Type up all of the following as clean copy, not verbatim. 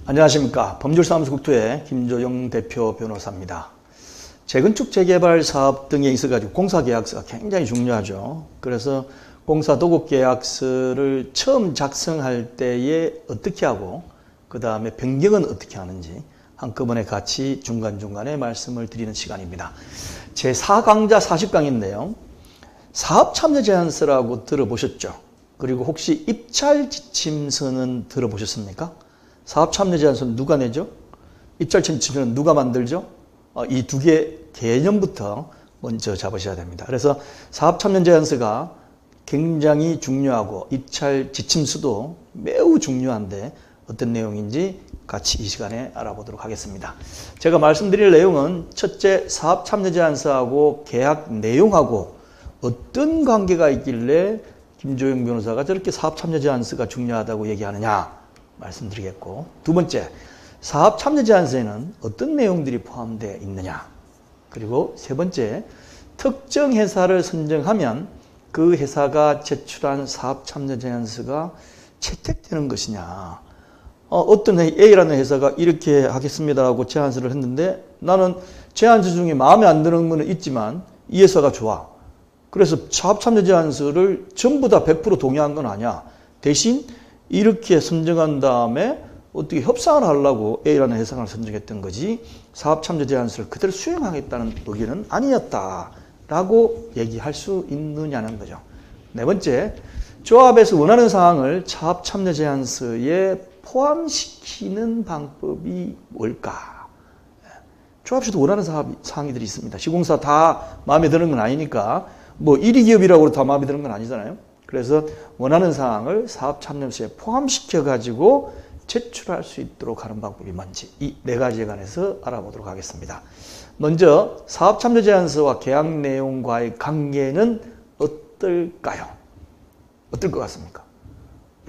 안녕하십니까. 법률사무소 국토의 김조영 대표 변호사입니다. 재건축 재개발 사업 등에 있어가지고 공사계약서가 굉장히 중요하죠. 그래서 공사도급계약서를 처음 작성할 때에 어떻게 하고 그 다음에 변경은 어떻게 하는지 한꺼번에 같이 중간중간에 말씀을 드리는 시간입니다. 제4강자 40강인데요. 사업참여제안서라고 들어보셨죠? 그리고 혹시 입찰지침서는 들어보셨습니까? 사업참여제안서는 누가 내죠? 입찰지침서는 누가 만들죠? 이 두 개 개념부터 먼저 잡으셔야 됩니다. 그래서 사업참여제안서가 굉장히 중요하고 입찰지침서도 매우 중요한데 어떤 내용인지 같이 이 시간에 알아보도록 하겠습니다. 제가 말씀드릴 내용은 첫째, 사업참여제안서하고 계약 내용하고 어떤 관계가 있길래 김조영 변호사가 저렇게 사업참여제안서가 중요하다고 얘기하느냐 말씀드리겠고, 두 번째, 사업참여제안서에는 어떤 내용들이 포함되어 있느냐, 그리고 세 번째, 특정 회사를 선정하면 그 회사가 제출한 사업참여제안서가 채택되는 것이냐. 어떤 A라는 회사가 이렇게 하겠습니다라고 제안서를 했는데 나는 제안서 중에 마음에 안 드는 거는 있지만 이 회사가 좋아. 그래서 사업참여제안서를 전부 다 100% 동의한 건 아니야. 대신 이렇게 선정한 다음에 어떻게 협상을 하려고 A라는 회사를 선정했던 거지 사업참여제안서를 그대로 수행하겠다는 의견은 아니었다라고 얘기할 수 있느냐는 거죠. 네 번째, 조합에서 원하는 사항을 사업참여제안서에 포함시키는 방법이 뭘까? 조합에서도 원하는 사항들이 있습니다. 시공사 다 마음에 드는 건 아니니까 뭐 1위 기업이라고 다 마음에 드는 건 아니잖아요. 그래서 원하는 사항을 사업참여제안서에 포함시켜 가지고 제출할 수 있도록 하는 방법이 뭔지 이 네 가지에 관해서 알아보도록 하겠습니다. 먼저 사업참여제안서와 계약 내용과의 관계는 어떨까요? 어떨 것 같습니까?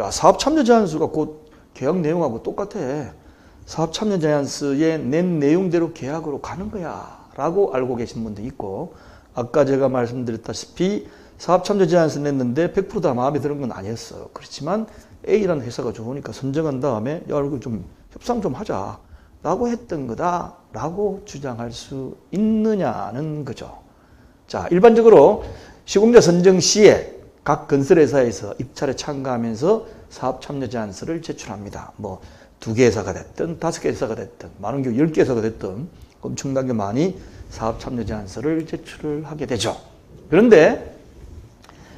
야, 사업참여제안서가 곧 계약 내용하고 똑같아. 사업참여제안서에 낸 내용대로 계약으로 가는 거야 라고 알고 계신 분도 있고, 아까 제가 말씀드렸다시피 사업참여제안서 냈는데 100% 다 마음에 드는 건 아니었어요. 그렇지만 A라는 회사가 좋으니까 선정한 다음에 야, 이거 좀 협상 좀 하자 라고 했던 거다 라고 주장할 수 있느냐는 거죠. 자, 일반적으로 시공자 선정 시에 각 건설회사에서 입찰에 참가하면서 사업참여제안서를 제출합니다. 뭐 2개 회사가 됐든 5개 회사가 됐든 많은 경우 10개 회사가 됐든 엄청나게 많이 사업참여제안서를 제출을 하게 되죠. 그런데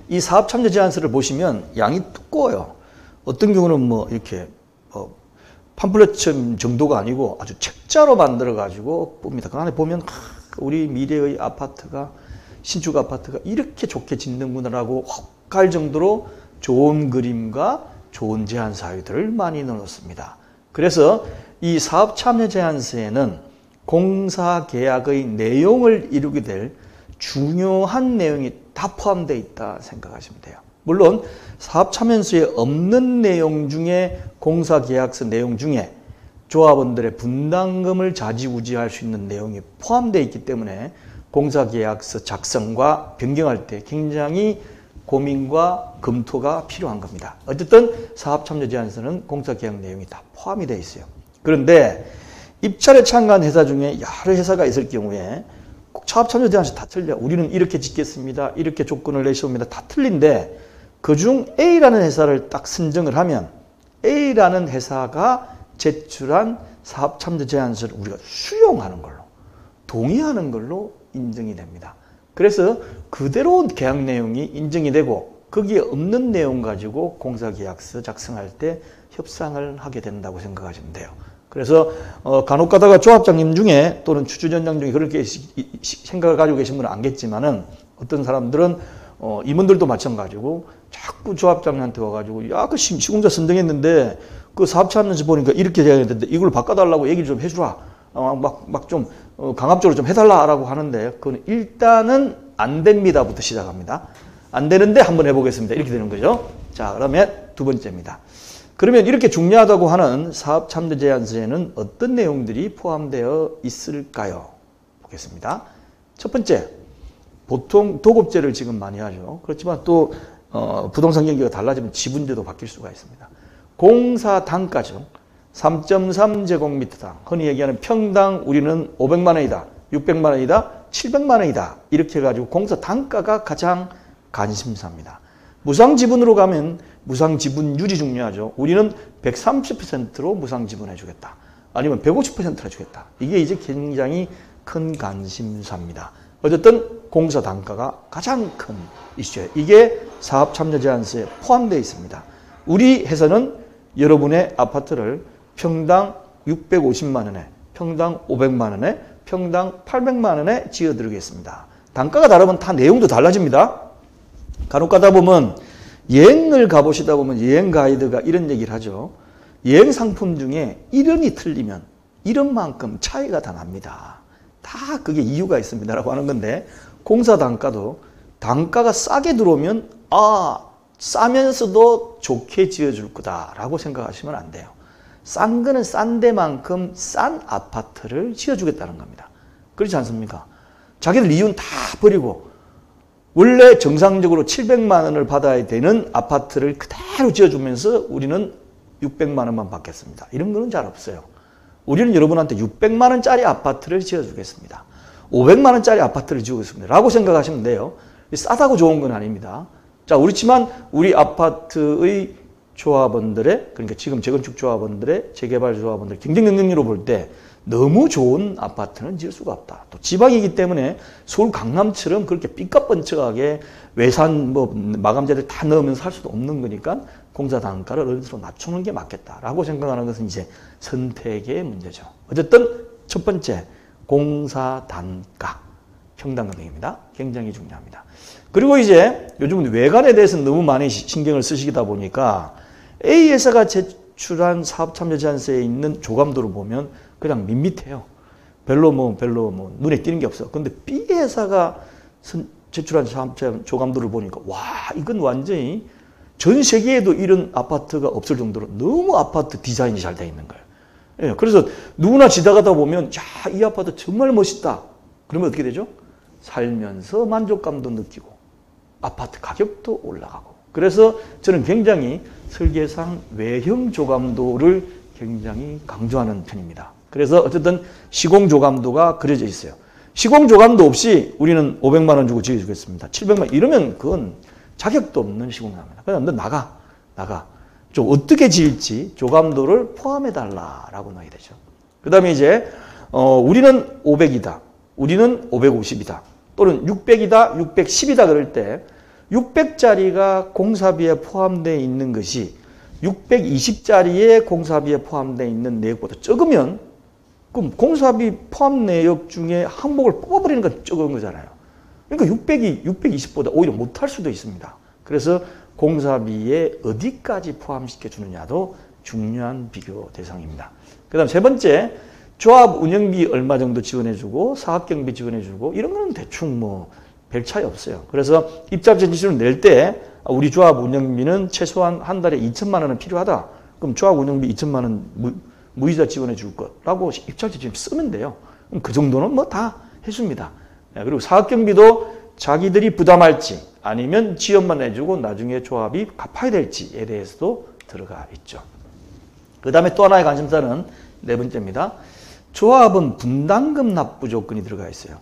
이 사업참여제안서를 보시면 양이 두꺼워요. 어떤 경우는 뭐 이렇게 팜플렛 정도가 아니고 아주 책자로 만들어 가지고 봅니다. 그 안에 보면 우리 미래의 아파트가, 신축 아파트가 이렇게 좋게 짓는구나라고 혹할 정도로 좋은 그림과 좋은 제안 사유들을 많이 넣었습니다. 그래서 이 사업참여제안서에는 공사계약의 내용을 이루게 될 중요한 내용이 다 포함되어 있다 생각하시면 돼요. 물론 사업참여서에 없는 내용 중에 공사계약서 내용 중에 조합원들의 분담금을 좌지우지할 수 있는 내용이 포함되어 있기 때문에 공사계약서 작성과 변경할 때 굉장히 고민과 검토가 필요한 겁니다. 어쨌든 사업참여제안서는 공사계약 내용이 다 포함이 되어 있어요. 그런데 입찰에 참가한 회사 중에 여러 회사가 있을 경우에 꼭 사업참여제안서 다 틀려. 우리는 이렇게 짓겠습니다. 이렇게 조건을 내시옵니다. 다 틀린데 그중 A라는 회사를 딱 선정을 하면 A라는 회사가 제출한 사업참여제안서를 우리가 수용하는 걸로, 동의하는 걸로 인정이 됩니다. 그래서 그대로 계약 내용이 인정이 되고 거기에 없는 내용 가지고 공사계약서 작성할 때 협상을 하게 된다고 생각하시면 돼요. 그래서 간혹 가다가 조합장님 중에 또는 추주전장 중에 그렇게 생각을 가지고 계신 분은 안겠지만은 어떤 사람들은 임원들도 마찬가지고 자꾸 조합장님한테 와가지고 야, 그 시공자 선정했는데 그 사업참여서 보니까 이렇게 돼야 되는데 이걸 바꿔달라고 얘기를 좀 해주라. 막 좀 강압적으로 좀 해달라라고 하는데 그건 일단은 안 됩니다부터 시작합니다. 안 되는데 한번 해보겠습니다. 이렇게 되는 거죠. 자, 그러면 두 번째입니다. 그러면 이렇게 중요하다고 하는 사업참여제안서에는 어떤 내용들이 포함되어 있을까요? 보겠습니다. 첫 번째, 보통 도급제를 지금 많이 하죠. 그렇지만 또 부동산 경기가 달라지면 지분제도 바뀔 수가 있습니다. 공사 단가죠. 3.3제곱미터당. 흔히 얘기하는 평당 우리는 500만 원이다. 600만 원이다. 700만 원이다. 이렇게 해가지고 공사 단가가 가장 관심사입니다. 무상지분으로 가면 무상지분율이 중요하죠. 우리는 130%로 무상지분해 주겠다. 아니면 150%로 해주겠다. 이게 이제 굉장히 큰 관심사입니다. 어쨌든 공사 단가가 가장 큰 이슈예요. 이게 사업참여제한서에 포함되어 있습니다. 우리 회사는 여러분의 아파트를 평당 650만 원에, 평당 500만 원에, 평당 800만 원에 지어드리겠습니다. 단가가 다르면 다 내용도 달라집니다. 간혹 가다 보면 여행을 가보시다 보면 여행 가이드가 이런 얘기를 하죠. 여행 상품 중에 이름이 틀리면 이름만큼 차이가 다 납니다. 다 그게 이유가 있습니다라고 하는 건데, 공사 단가도 단가가 싸게 들어오면 싸면서도 좋게 지어줄 거다라고 생각하시면 안 돼요. 싼 거는 싼 데만큼 싼 아파트를 지어주겠다는 겁니다. 그렇지 않습니까? 자기들 이윤 다 버리고 원래 정상적으로 700만 원을 받아야 되는 아파트를 그대로 지어주면서 우리는 600만 원만 받겠습니다. 이런 거는 잘 없어요. 우리는 여러분한테 600만 원짜리 아파트를 지어주겠습니다. 500만 원짜리 아파트를 지어주겠습니다. 라고 생각하시면 돼요. 싸다고 좋은 건 아닙니다. 자, 그렇지만 우리 아파트의 조합원들의, 그러니까 지금 재건축 조합원들의, 재개발 조합원들 경쟁 능력으로 볼 때 너무 좋은 아파트는 지을 수가 없다. 또 지방이기 때문에 서울 강남처럼 그렇게 삐까뻔쩍하게 외산 마감재를 다 넣으면서 할 수도 없는 거니까 공사 단가를 어느 정도 낮추는 게 맞겠다라고 생각하는 것은 이제 선택의 문제죠. 어쨌든 첫 번째, 공사 단가 평당금액입니다. 굉장히 중요합니다. 그리고 이제 요즘은 외관에 대해서는 너무 많이 신경을 쓰시다 보니까 A 회사가 제출한 사업참여제한서에 있는 조감도를 보면 그냥 밋밋해요. 별로 눈에 띄는 게 없어. 근데 B 회사가 제출한 조감도를 보니까 와, 이건 완전히 전 세계에도 이런 아파트가 없을 정도로 너무 아파트 디자인이 잘 되어 있는 거예요. 예, 그래서 누구나 지나가다 보면 야, 이 아파트 정말 멋있다. 그러면 어떻게 되죠? 살면서 만족감도 느끼고 아파트 가격도 올라가고. 그래서 저는 굉장히 설계상 외형 조감도를 굉장히 강조하는 편입니다. 그래서 어쨌든 시공조감도가 그려져 있어요. 시공조감도 없이 우리는 500만 원 주고 지어주겠습니다. 700만 원 이러면 그건 자격도 없는 시공사입니다. 그냥 너 나가. 좀 어떻게 지을지 조감도를 포함해달라라고 넣어야 되죠. 그 다음에 이제 우리는 500이다. 우리는 550이다. 또는 600이다. 610이다 그럴 때 600짜리가 공사비에 포함되어 있는 것이 620짜리에 공사비에 포함되어 있는 내역보다 적으면 그럼 공사비 포함 내역 중에 항목을 뽑아버리는 건 적은 거잖아요. 그러니까 620보다 오히려 못할 수도 있습니다. 그래서 공사비에 어디까지 포함시켜 주느냐도 중요한 비교 대상입니다. 그 다음 세 번째, 조합 운영비 얼마 정도 지원해주고 사업경비 지원해주고 이런 거는 대충 별 차이 없어요. 그래서 입자재 지수를 낼 때 우리 조합 운영비는 최소한 한 달에 2천만 원은 필요하다. 그럼 조합 운영비 2천만 원 무이자 지원해 줄 거라고 입자재 지수 쓰면 돼요. 그럼 그 정도는 다 해줍니다. 그리고 사업경비도 자기들이 부담할지 아니면 지원만 해주고 나중에 조합이 갚아야 될지에 대해서도 들어가 있죠. 그 다음에 또 하나의 관심사는 네 번째입니다. 조합은 분담금 납부 조건이 들어가 있어요.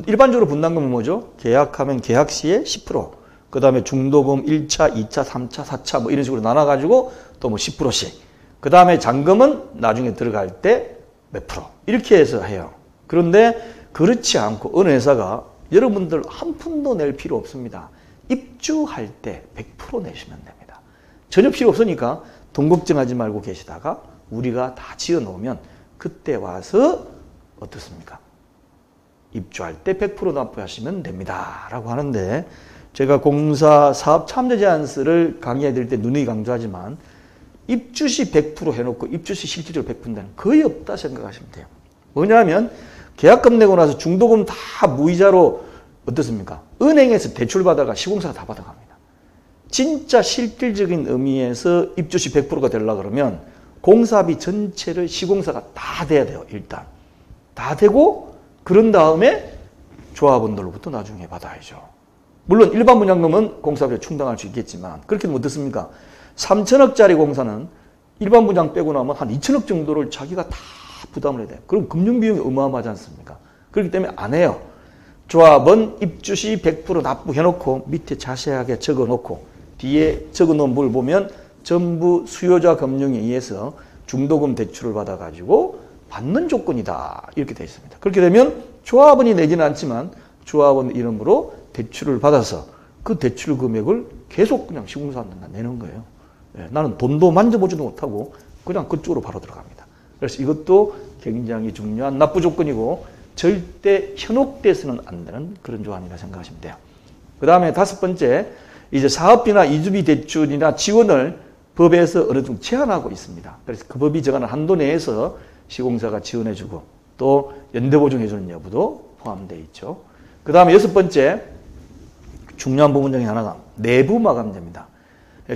일반적으로 분담금은 뭐죠? 계약하면 계약 시에 10%, 그 다음에 중도금 1차, 2차, 3차, 4차 이런 식으로 나눠가지고 또 10%씩. 그 다음에 잔금은 나중에 들어갈 때 몇 프로 이렇게 해서 해요. 그런데 그렇지 않고 어느 회사가 여러분들 한 푼도 낼 필요 없습니다. 입주할 때 100% 내시면 됩니다. 전혀 필요 없으니까 돈 걱정하지 말고 계시다가 우리가 다 지어 놓으면 그때 와서 어떻습니까? 입주할 때 100% 납부하시면 됩니다. 라고 하는데 제가 공사 사업 참여 제한서를 강의해 드릴 때 누누이 강조하지만 입주 시 100% 해놓고 입주 시 실질적으로 100%는 거의 없다 생각하시면 돼요. 뭐냐면 계약금 내고 나서 중도금 다 무이자로 어떻습니까? 은행에서 대출받아가 시공사가 다 받아갑니다. 진짜 실질적인 의미에서 입주 시 100%가 되려고 그러면 공사비 전체를 시공사가 다 돼야 돼요. 일단. 다 되고 그런 다음에 조합원들로부터 나중에 받아야죠. 물론 일반 분양금은 공사비를 충당할 수 있겠지만 그렇게 어떻습니까? 3천억짜리 공사는 일반 분양 빼고 나면 한 2천억 정도를 자기가 다 부담을 해야 돼요. 그럼 금융비용이 어마어마하지 않습니까? 그렇기 때문에 안 해요. 조합은 입주시 100% 납부해놓고 밑에 자세하게 적어놓고 뒤에 적어놓은 뭘 보면 전부 수요자 금융에 의해서 중도금 대출을 받아가지고 받는 조건이다. 이렇게 되어 있습니다. 그렇게 되면 조합원이 내지는 않지만 조합원 이름으로 대출을 받아서 그 대출 금액을 계속 그냥 시공사한테 내는 거예요. 예, 나는 돈도 만져보지도 못하고 그냥 그쪽으로 바로 들어갑니다. 그래서 이것도 굉장히 중요한 납부 조건이고 절대 현혹돼서는 안 되는 그런 조항이라 생각하시면 돼요. 그 다음에 5번째, 이제 사업비나 이주비 대출이나 지원을 법에서 어느 정도 제한하고 있습니다. 그래서 그 법이 정하는 한도 내에서 시공사가 지원해주고 또 연대보증해주는 여부도 포함되어 있죠. 그 다음에 6번째, 중요한 부분 중에 하나가 내부 마감재입니다.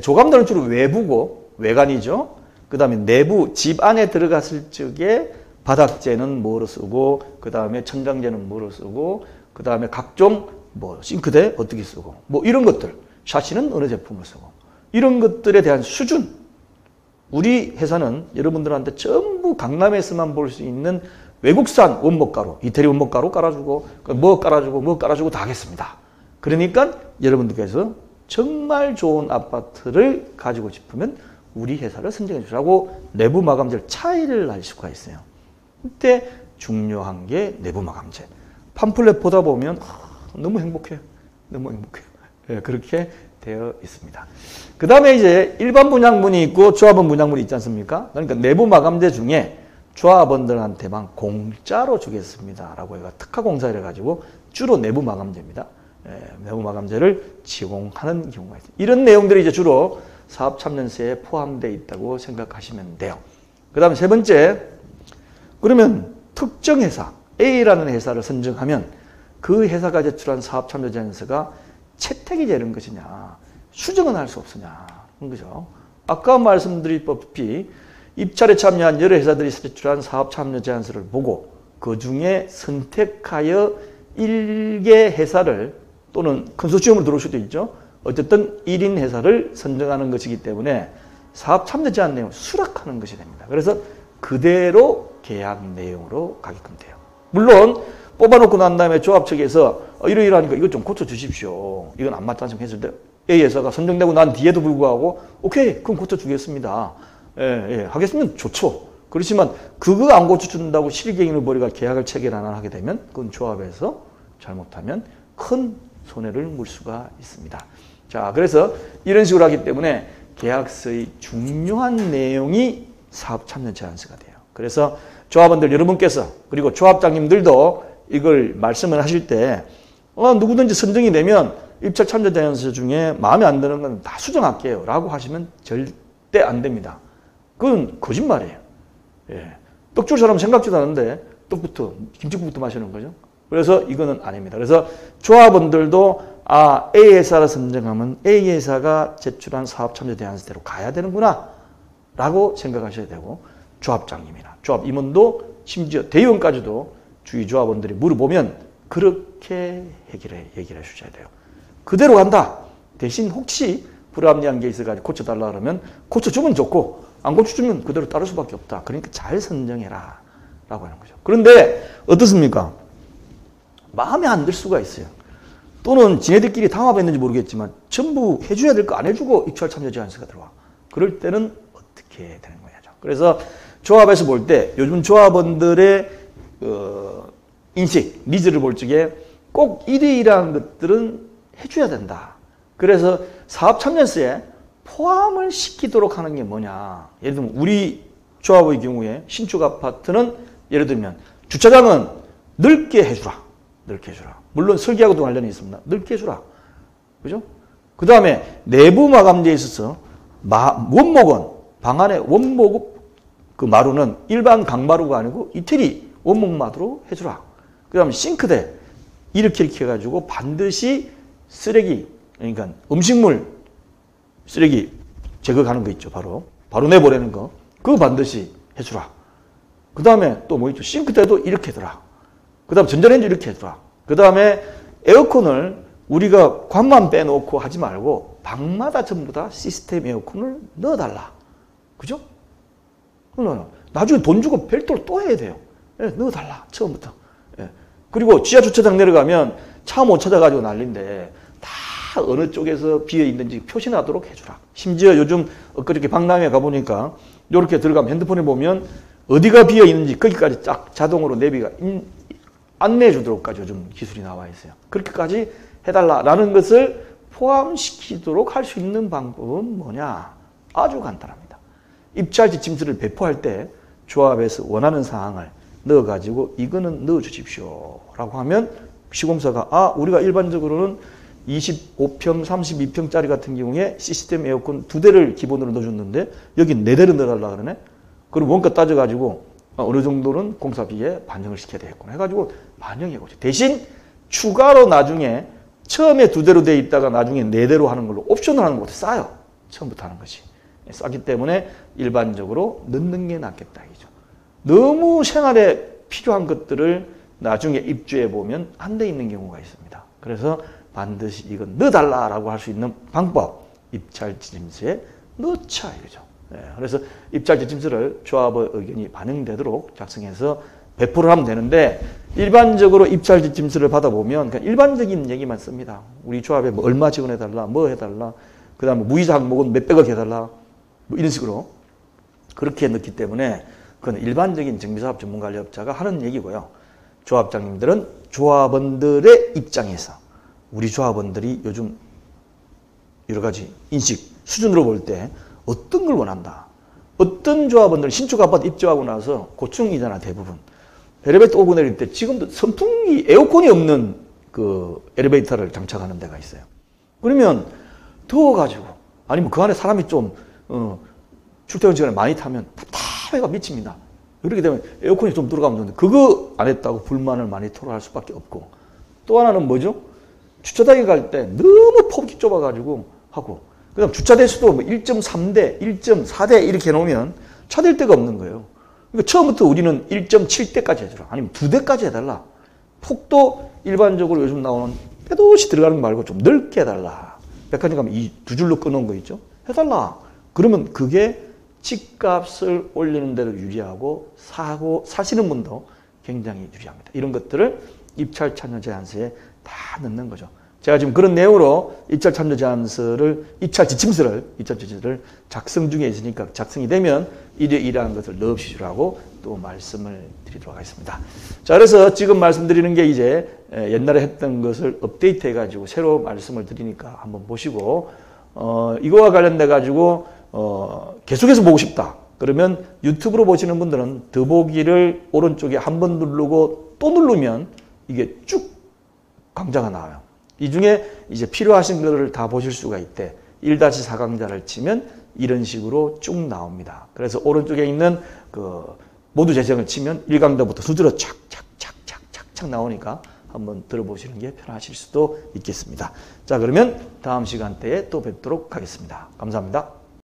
조감도는 주로 외부고 외관이죠. 그 다음에 내부 집 안에 들어갔을 적에 바닥재는 뭐로 쓰고 그 다음에 천장재는 뭐로 쓰고 그 다음에 각종 뭐 싱크대 어떻게 쓰고 뭐 이런 것들, 샤시는 어느 제품을 쓰고 이런 것들에 대한 수준, 우리 회사는 여러분들한테 전부 강남에서만 볼 수 있는 외국산 원목가루, 이태리 원목가루 깔아주고 뭐 깔아주고 뭐 깔아주고 다 하겠습니다. 그러니까 여러분들께서 정말 좋은 아파트를 가지고 싶으면 우리 회사를 선정해 주라고 내부 마감재를 차이를 날 수가 있어요. 그때 중요한 게 내부 마감재. 팜플렛 보다 보면 너무 행복해요. 너무 행복해요. 네, 그렇게 되어 있습니다. 그 다음에 이제 일반 분양문이 있고 조합원 분양문이 있지 않습니까? 그러니까 내부 마감재 중에 조합원들한테만 공짜로 주겠습니다. 라고 해가 특화공사를 해가지고 주로 내부 마감재입니다. 내부 마감재를 제공하는 경우가 있습니다. 이런 내용들이 이제 주로 사업참여세에 포함되어 있다고 생각하시면 돼요. 그 다음에 3번째, 그러면 특정 회사, A라는 회사를 선정하면 그 회사가 제출한 사업참여제안서가 채택이 되는 것이냐, 수정은 할 수 없으냐, 그런 거죠. 아까 말씀드린 법이 입찰에 참여한 여러 회사들이 제출한 사업참여제안서를 보고 그 중에 선택하여 1개 회사를 또는 컨소시엄으로 들어올 수도 있죠. 어쨌든 1인 회사를 선정하는 것이기 때문에 사업참여제안 내용을 수락하는 것이 됩니다. 그래서 그대로 계약 내용으로 가게끔 돼요. 물론 뽑아놓고 난 다음에 조합 측에서 이러이러하니까 이것 좀 고쳐주십시오. 이건 안 맞다는 생각 했을 때 A 회사가 선정되고 난 뒤에도 불구하고 오케이 그럼 고쳐주겠습니다. 예, 하겠으면 좋죠. 그렇지만 그거 안 고쳐준다고 실갱이를 벌이가 계약을 체결 안 하게 되면 그건 조합에서 잘못하면 큰 손해를 물 수가 있습니다. 자, 그래서 이런 식으로 하기 때문에 계약서의 중요한 내용이 사업참여제안서가 돼요. 그래서 조합원들 여러분께서 그리고 조합장님들도 이걸 말씀을 하실 때 누구든지 선정이 되면 입찰 참여제안서 중에 마음에 안 드는 건 다 수정할게요 라고 하시면 절대 안 됩니다. 그건 거짓말이에요. 예. 떡 줄 사람은 생각지도 않은데 떡부터 김치국부터 마시는 거죠. 그래서 이거는 아닙니다. 그래서 조합원들도 A 회사를 선정하면 A 회사가 제출한 사업참여제안서대로 가야 되는구나 라고 생각하셔야 되고, 조합장님이나 조합 임원도 심지어 대의원까지도 주위 조합원들이 물어보면 그렇게 얘기를 해주셔야 돼요. 그대로 간다. 대신 혹시 불합리한 게 있어가지고 고쳐달라 그러면 고쳐주면 좋고 안 고쳐주면 그대로 따를 수밖에 없다. 그러니까 잘 선정해라 라고 하는 거죠. 그런데 어떻습니까? 마음에 안 들 수가 있어요. 또는 지네들끼리 당합했는지 모르겠지만 전부 해줘야 될 거 안 해주고 입찰 참여제안서가 들어와. 그럴 때는 어떻게 되는 거냐죠. 그래서 조합에서 볼 때 요즘 조합원들의 인식, 니즈를 볼 적에 꼭 1위1라는 것들은 해줘야 된다. 그래서 사업참여서에 포함을 시키도록 하는 게 뭐냐. 예를 들면 우리 조합의 경우에 신축 아파트는 예를 들면 주차장은 넓게 해주라. 넓게 해주라. 물론 설계하고도 관련이 있습니다. 넓게 해주라. 그죠? 그 다음에 내부 마감재에 있어서 원목은 방 안에 원목 그 마루는 일반 강마루가 아니고 이태리 원목 마루로 해주라. 그 다음에 싱크대 이렇게 해가지고 반드시 쓰레기, 그러니까 음식물 쓰레기 제거하는 거 있죠. 바로 내보내는 거. 그거 반드시 해주라. 그 다음에 또 뭐 있죠. 싱크대도 이렇게 해두라. 그 다음에 전자레인지 이렇게 해두라. 그 다음에 에어컨을 우리가 관만 빼놓고 하지 말고 방마다 전부 다 시스템 에어컨을 넣어달라. 그죠? 나중에 돈 주고 별도로 또 해야 돼요. 예, 넣어달라, 처음부터. 예. 그리고 지하 주차장 내려가면 차 못 찾아가지고 난리인데 다 어느 쪽에서 비어 있는지 표시나도록 해주라. 심지어 요즘 엊그저께 박람회 가보니까 이렇게 들어가면 핸드폰에 보면 어디가 비어 있는지 거기까지 쫙 자동으로 내비가 안내해 주도록까지 요즘 기술이 나와 있어요. 그렇게까지 해달라라는 것을 포함시키도록 할 수 있는 방법은 뭐냐? 아주 간단합니다. 입찰 지침서를 배포할 때 조합에서 원하는 사항을 넣어가지고 이거는 넣어주십시오 라고 하면 시공사가 우리가 일반적으로는 25평, 32평짜리 같은 경우에 시스템 에어컨 2대를 기본으로 넣어줬는데 여기 4대를 넣어달라 그러네? 그럼 원가 따져가지고 어느 정도는 공사비에 반영을 시켜야 되겠구나 해가지고 반영해 보죠. 대신 추가로 나중에 처음에 2대로 돼 있다가 나중에 4대로 하는 걸로 옵션을 하는 것도 싸요. 처음부터 하는 것이. 싸기 때문에 일반적으로 넣는 게 낫겠다 이죠. 너무 생활에 필요한 것들을 나중에 입주해 보면 안 돼 있는 경우가 있습니다. 그래서 반드시 이건 넣어달라라고 할 수 있는 방법, 입찰 지침서에 넣자 이거죠. 그래서 입찰 지침서를 조합의 의견이 반영되도록 작성해서 배포를 하면 되는데 일반적으로 입찰 지침서를 받아보면 그냥 일반적인 얘기만 씁니다. 우리 조합에 뭐 얼마 지원해달라, 뭐 해달라, 그 다음에 무이자 항목은 몇백억 해달라, 뭐 이런 식으로 그렇게 넣기 때문에 그건 일반적인 정비사업 전문관리업자가 하는 얘기고요. 조합장님들은 조합원들의 입장에서 우리 조합원들이 요즘 여러 가지 인식 수준으로 볼 때 어떤 걸 원한다. 어떤 조합원들은 신축 아파트 입주하고 나서 고층이잖아 대부분. 엘리베이터 오고 내릴 때 지금도 선풍기 에어컨이 없는 그 엘리베이터를 장착하는 데가 있어요. 그러면 더워가지고 아니면 그 안에 사람이 좀 출퇴근 시간에 많이 타면 답답해가 미칩니다. 이렇게 되면 에어컨이 좀 들어가면 좋은데 그거 안 했다고 불만을 많이 토로할 수밖에 없고 또 하나는 뭐죠? 주차장에 갈 때 너무 폭이 좁아가지고 하고 그 다음 주차 대수도 뭐 1.3대, 1.4대 이렇게 해놓으면 차댈 데가 없는 거예요. 그러니까 처음부터 우리는 1.7대까지 해주라. 아니면 2대까지 해달라. 폭도 일반적으로 요즘 나오는 빼도시 들어가는 거 말고 좀 넓게 해달라. 백화점 가면 이 2줄로 끊은 거 있죠? 해달라. 그러면 그게 집값을 올리는 데도 유리하고 사시는 분도 굉장히 유리합니다. 이런 것들을 입찰 참여 제안서에 다 넣는 거죠. 제가 지금 그런 내용으로 입찰 참여 제안서를 입찰 지침서를 작성 중에 있으니까 작성이 되면 이러한 것을 넣으시라고 또 말씀을 드리도록 하겠습니다. 자, 그래서 지금 말씀드리는 게 이제 옛날에 했던 것을 업데이트 해가지고 새로 말씀을 드리니까 한번 보시고 이거와 관련돼 가지고 계속해서 보고 싶다. 그러면 유튜브로 보시는 분들은 더보기를 오른쪽에 한 번 누르고 또 누르면 이게 쭉 강좌가 나와요. 이 중에 이제 필요하신 것을 다 보실 수가 있대. 1-4 강좌를 치면 이런 식으로 쭉 나옵니다. 그래서 오른쪽에 있는 그 모두 재생을 치면 1강좌부터 수두로 착착착착착 나오니까 한번 들어보시는 게 편하실 수도 있겠습니다. 자, 그러면 다음 시간대에 또 뵙도록 하겠습니다. 감사합니다.